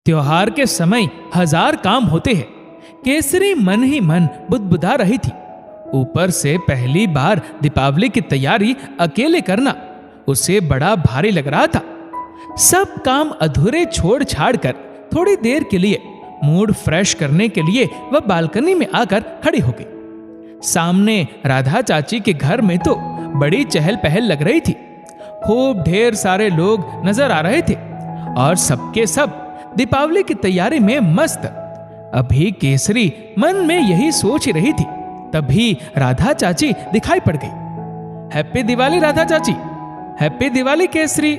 त्योहार के समय हजार काम होते हैं। केसरी मन ही मन बुदबुदा रही थी। ऊपर से पहली बार दीपावली की तैयारी अकेले करना उसे बड़ा भारी लग रहा था। सब काम अधूरे छोड़ छाड़ कर थोड़ी देर के लिए मूड फ्रेश करने के लिए वह बालकनी में आकर खड़ी हो गई। सामने राधा चाची के घर में तो बड़ी चहल पहल लग रही थी। खूब ढेर सारे लोग नजर आ रहे थे और सबके सब दीपावली की तैयारी में मस्त। अभी केसरी मन में यही सोच रही थी, तभी राधा चाची दिखाई पड़ गई। हैप्पी दिवाली राधा चाची। हैप्पी दिवाली केसरी।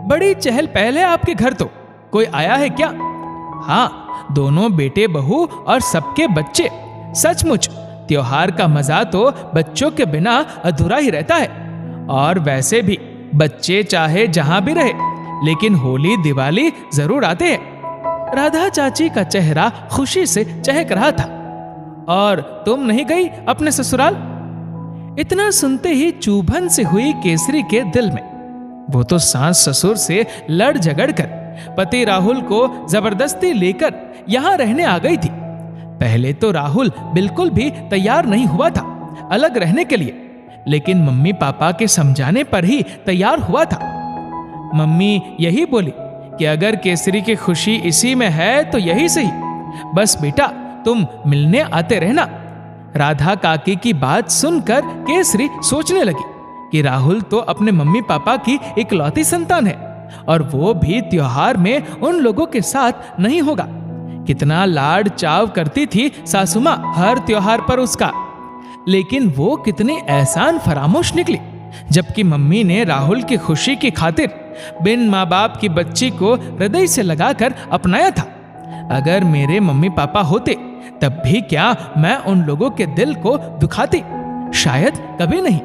बड़ी चहल पहल है आपके घर तो। कोई आया है क्या? हाँ, दोनों बेटे बहू और सबके बच्चे। सचमुच त्योहार का मजा तो बच्चों के बिना अधूरा ही रहता है। और वैसे भी बच्चे चाहे जहां भी रहे, लेकिन होली दिवाली जरूर आते हैं। राधा चाची का चेहरा खुशी से चहक रहा था। और तुम नहीं गई अपने ससुराल? इतना सुनते ही चुभन से हुई केसरी के दिल में। वो तो सास ससुर से लड़ झगड़ कर पति राहुल को जबरदस्ती लेकर यहां रहने आ गई थी। पहले तो राहुल बिल्कुल भी तैयार नहीं हुआ था अलग रहने के लिए, लेकिन मम्मी पापा के समझाने पर ही तैयार हुआ था। मम्मी यही बोली कि अगर केसरी की खुशी इसी में है तो यही सही। बस बेटा तुम मिलने आते रहना। राधा काकी की बात सुनकर केसरी सोचने लगी कि राहुल तो अपने मम्मी पापा की इकलौती संतान है और वो भी त्योहार में उन लोगों के साथ नहीं होगा। कितना लाड चाव करती थी सासू मां हर त्योहार पर उसका, लेकिन वो कितनी एहसान फरामोश निकली। जबकि मम्मी ने राहुल की खुशी की खातिर बिन माँ बाप की बच्ची को हृदय से लगाकर अपनाया था। अगर मेरे मम्मी पापा होते तब भी क्या मैं उन लोगों के दिल को दुखाती? शायद कभी नहीं।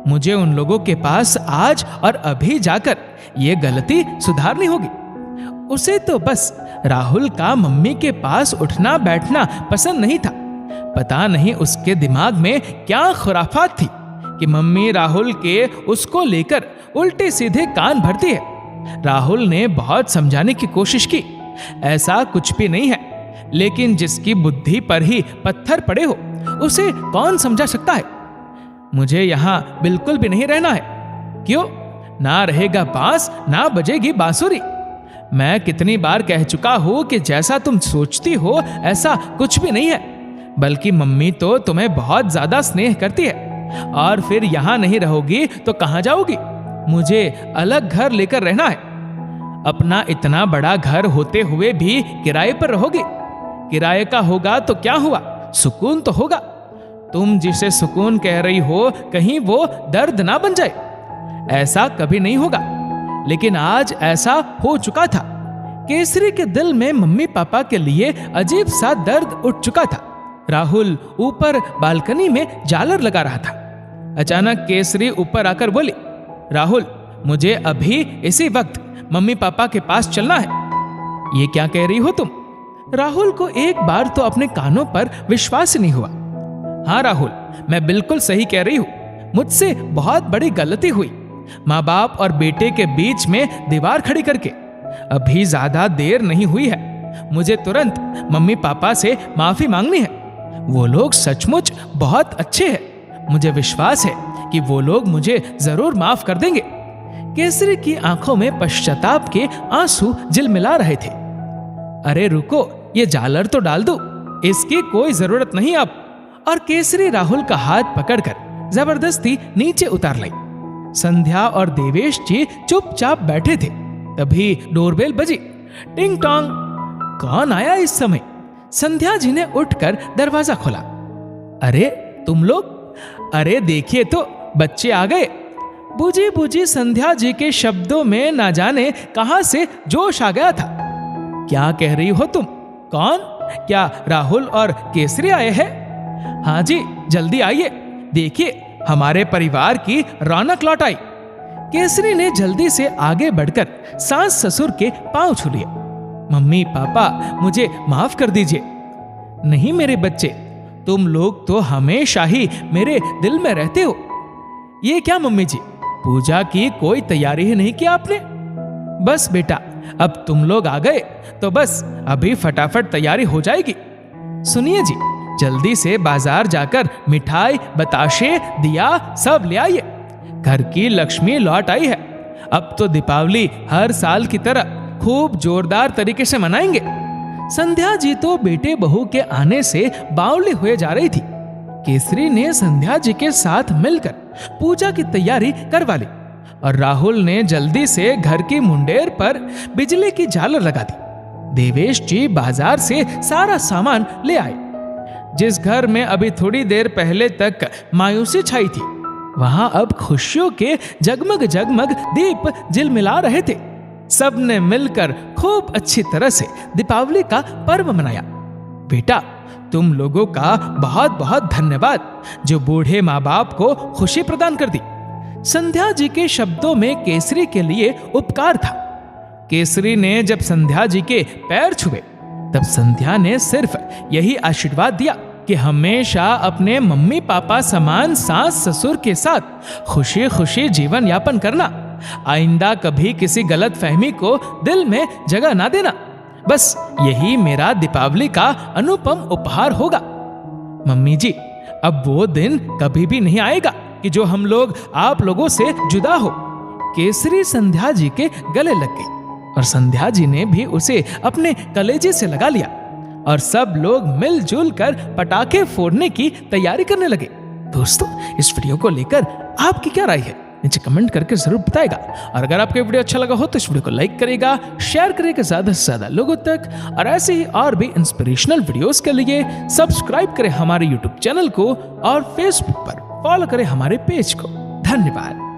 मुझे उन लोगों के पास आज और अभी जाकर ये गलती सुधारनी होगी। उसे तो बस राहुल का मम्मी के पास उठना बैठना पसंद नहीं था। पता नहीं उसके दिमाग में क्या खुराफात थी कि मम्मी राहुल के उसको लेकर उल्टे सीधे कान भरती है। राहुल ने बहुत समझाने की कोशिश की, ऐसा कुछ भी नहीं है, लेकिन जिसकी बुद्धि पर ही पत्थर पड़े हो उसे कौन समझा सकता है। मुझे यहाँ बिल्कुल भी नहीं रहना है। क्यों? ना रहेगा बांस ना बजेगी बांसुरी। मैं कितनी बार कह चुका हूं कि जैसा तुम सोचती हो ऐसा कुछ भी नहीं है, बल्कि मम्मी तो तुम्हें बहुत ज्यादा स्नेह करती है। और फिर यहाँ नहीं रहोगी तो कहाँ जाओगी? मुझे अलग घर लेकर रहना है। अपना इतना बड़ा घर होते हुए भी किराए पर रहोगे? किराए का होगा तो क्या हुआ, सुकून तो होगा। तुम जिसे सुकून कह रही हो कहीं वो दर्द ना बन जाए। ऐसा कभी नहीं होगा, लेकिन आज ऐसा हो चुका था। केसरी के दिल में मम्मी पापा के लिए अजीब सा दर्द उठ चुका था। राहुल ऊपर बालकनी में झालर लगा रहा था। अचानक केसरी ऊपर आकर बोली, राहुल मुझे अभी इसी वक्त मम्मी पापा के पास चलना है। ये क्या कह रही हो तुम? राहुल को एक बार तो अपने कानों पर विश्वास नहीं हुआ। हाँ राहुल, मैं बिल्कुल सही कह रही हूँ। मुझसे बहुत बड़ी गलती हुई, माँ बाप और बेटे के बीच में दीवार खड़ी करके। अभी ज्यादा देर नहीं हुई है। मुझे तुरंत मम्मी पापा से माफी मांगनी है। वो लोग सचमुच बहुत अच्छे हैं। मुझे विश्वास है कि वो लोग मुझे जरूर माफ कर देंगे। केसरी की आंखों में पश्चाताप के आंसू झिलमिला रहे थे। अरे रुको, ये झालर तो डाल दो, इसकी कोई जरूरत नहीं अब। और केसरी राहुल का हाथ पकड़कर जबरदस्ती नीचे उतार लाई। संध्या और देवेश जी चुपचाप बैठे थे। तभी डोरबेल बजी। टिंग टोंग। कौन आया इस समय? संध्या जी ने उठकर दरवाजा खोला। अरे तुम लोग? अरे देखिए तो बच्चे आ गए। बूझी बूझी संध्या जी के शब्दों में ना जाने कहां से जोश आ गया था। क्या कह रही हो तुम? कौन? क्या राहुल और केसरी आए हैं? हाँ जी, जल्दी आइए, देखिए हमारे परिवार की रौनक लौट आई। केसरी ने जल्दी से आगे बढ़कर सास ससुर के पांव छू लिए। मम्मी पापा मुझे माफ कर दीजिए। नहीं मेरे बच्चे, तुम लोग तो हमेशा ही मेरे दिल में रहते हो। ये क्या मम्मी जी, पूजा की कोई तैयारी ही नहीं की आपने? बस बेटा, अब तुम लोग आ गए तो बस अभी फटाफट तैयारी हो जाएगी। सुनिए जी, जल्दी से बाजार जाकर मिठाई, बताशे, दिया सब ले आइए। घर की लक्ष्मी लौट आई है। अब तो दीपावली हर साल की तरह खूब जोरदार तरीके से मनाएंगे। संध्या जी तो बेटे बहू के आने से बावली हुए जा रही थी। केसरी ने संध्या जी के साथ मिलकर पूजा की तैयारी करवा ली और राहुल ने जल्दी से घर की मुंडेर पर बिजली की झालर लगा दी। देवेश जी बाजार से सारा सामान ले आए। जिस घर में अभी थोड़ी देर पहले तक मायूसी छाई थी, वहां अब खुशियों के जगमग जगमग दीप झिलमिला रहे थे। सबने मिलकर खूब अच्छी तरह से दीपावली का पर्व मनाया। बेटा, तुम लोगों का बहुत बहुत धन्यवाद जो बूढ़े माँ बाप को खुशी प्रदान कर दी। संध्या जी के शब्दों में केसरी के लिए उपकार था। केसरी ने जब संध्या जी के पैर छुए तब संध्या ने सिर्फ यही आशीर्वाद दिया कि हमेशा अपने मम्मी पापा समान सास ससुर के साथ खुशी खुशी जीवन यापन करना। आइंदा कभी किसी गलत फहमी को दिल में जगह ना देना। बस यही मेरा दीपावली का अनुपम उपहार होगा। मम्मी जी, अब वो दिन कभी भी नहीं आएगा कि जो हम लोग आप लोगों से जुदा हो। केसरी संध्या जी के गले लग गई और संध्या जी ने भी उसे अपने कलेजे से लगा लिया और सब लोग मिलजुल कर पटाखे फोड़ने की तैयारी करने लगे। दोस्तों, इस वीडियो को लेकर आपकी क्या राय है नीचे कमेंट करके जरूर बताएगा। और अगर आपको वीडियो अच्छा लगा हो तो इस वीडियो को लाइक करेगा, शेयर करेगा ज्यादा से ज्यादा लोगों तक। और ऐसे ही और भी इंस्पिरेशनल वीडियोस के लिए सब्सक्राइब करें हमारे यूट्यूब चैनल को और फेसबुक पर फॉलो करें हमारे पेज को। धन्यवाद।